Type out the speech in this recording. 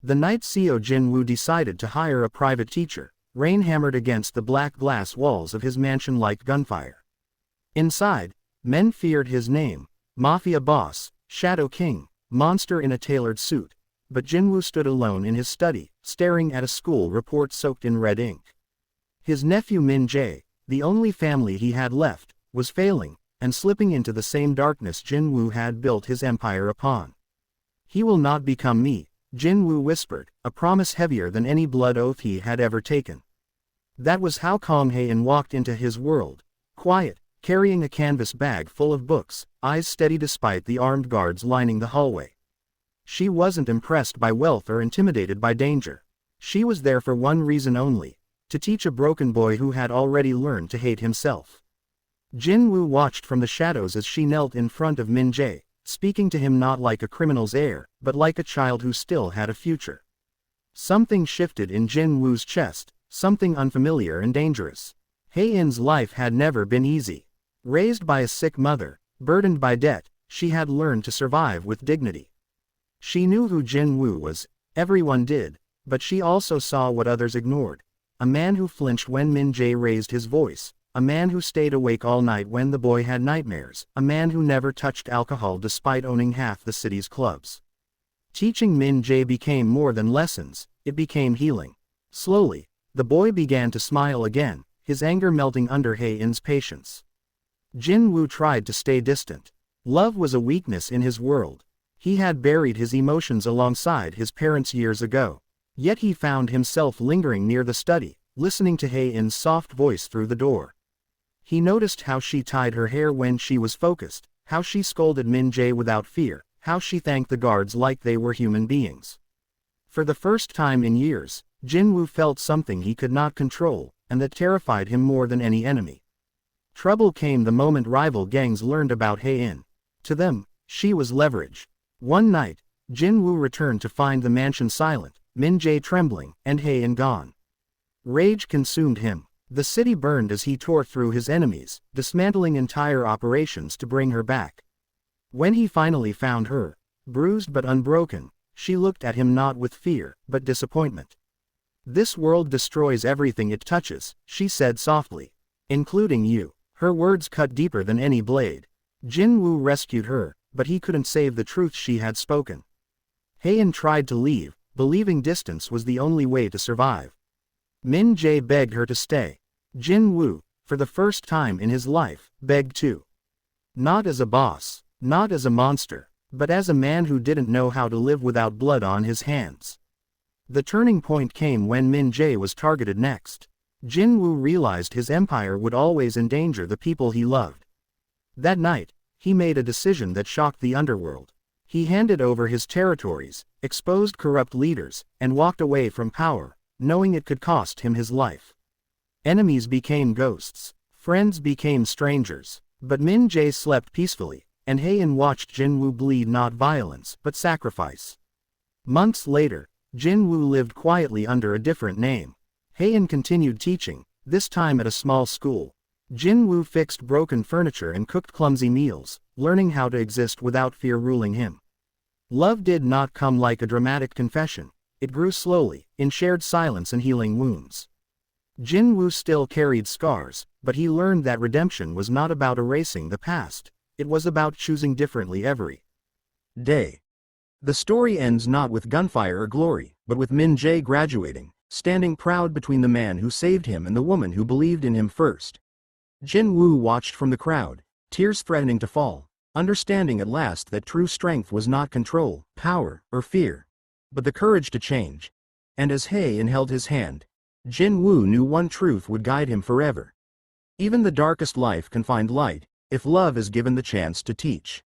The night Seo Jin-woo decided to hire a private teacher, rain hammered against the black glass walls of his mansion like gunfire. Inside, men feared his name, Mafia Boss, Shadow King, monster in a tailored suit, but Jin-woo stood alone in his study, staring at a school report soaked in red ink. His nephew Min-jae, the only family he had left, was failing, and slipping into the same darkness Jin-woo had built his empire upon. "He will not become me," Jin-woo whispered, a promise heavier than any blood oath he had ever taken. That was how Kong Hae-in walked into his world, quiet, carrying a canvas bag full of books, eyes steady despite the armed guards lining the hallway. She wasn't impressed by wealth or intimidated by danger. She was there for one reason only: to teach a broken boy who had already learned to hate himself. Jin-woo watched from the shadows as she knelt in front of Min-jae, speaking to him not like a criminal's heir, but like a child who still had a future. Something shifted in Jin-woo's chest, something unfamiliar and dangerous. Hae-in's life had never been easy. Raised by a sick mother, burdened by debt, she had learned to survive with dignity. She knew who Jin-woo was, everyone did, but she also saw what others ignored. A man who flinched when Min-jae raised his voice, a man who stayed awake all night when the boy had nightmares, a man who never touched alcohol despite owning half the city's clubs. Teaching Min-jae became more than lessons, it became healing. Slowly, the boy began to smile again, his anger melting under Hae-in's patience. Jin-woo tried to stay distant. Love was a weakness in his world. He had buried his emotions alongside his parents years ago. Yet he found himself lingering near the study, listening to Hae-in's soft voice through the door. He noticed how she tied her hair when she was focused, how she scolded Min-jae without fear, how she thanked the guards like they were human beings. For the first time in years, Jin-woo felt something he could not control, and that terrified him more than any enemy. Trouble came the moment rival gangs learned about Hae-in. To them, she was leverage. One night, Jin-woo returned to find the mansion silent, Min-jae trembling, and Hae-in gone. Rage consumed him. The city burned as he tore through his enemies, dismantling entire operations to bring her back. When he finally found her, bruised but unbroken, she looked at him not with fear, but disappointment. "This world destroys everything it touches," she said softly. "Including you." Her words cut deeper than any blade. Jin-woo rescued her, but he couldn't save the truth she had spoken. Hae-in tried to leave, believing distance was the only way to survive. Min-jae begged her to stay. Jin-woo, for the first time in his life, begged too. Not as a boss, not as a monster, but as a man who didn't know how to live without blood on his hands. The turning point came when Min-jae was targeted next. Jin-woo realized his empire would always endanger the people he loved. That night, he made a decision that shocked the underworld. He handed over his territories, exposed corrupt leaders, and walked away from power, knowing it could cost him his life. Enemies became ghosts, friends became strangers, but Min-jae slept peacefully, and Hae-in watched Jin-woo bleed not violence but sacrifice. Months later, Jin-woo lived quietly under a different name. Hae-in continued teaching, this time at a small school. Jin-woo fixed broken furniture and cooked clumsy meals, learning how to exist without fear ruling him. Love did not come like a dramatic confession. It grew slowly, in shared silence and healing wounds. Jin-woo still carried scars, but he learned that redemption was not about erasing the past. It was about choosing differently every day. The story ends not with gunfire or glory, but with Min-jae graduating, standing proud between the man who saved him and the woman who believed in him first. Jin-woo watched from the crowd, tears threatening to fall, understanding at last that true strength was not control, power, or fear, but the courage to change. And as Hae-in held his hand, Jin-woo knew one truth would guide him forever. Even the darkest life can find light, if love is given the chance to teach.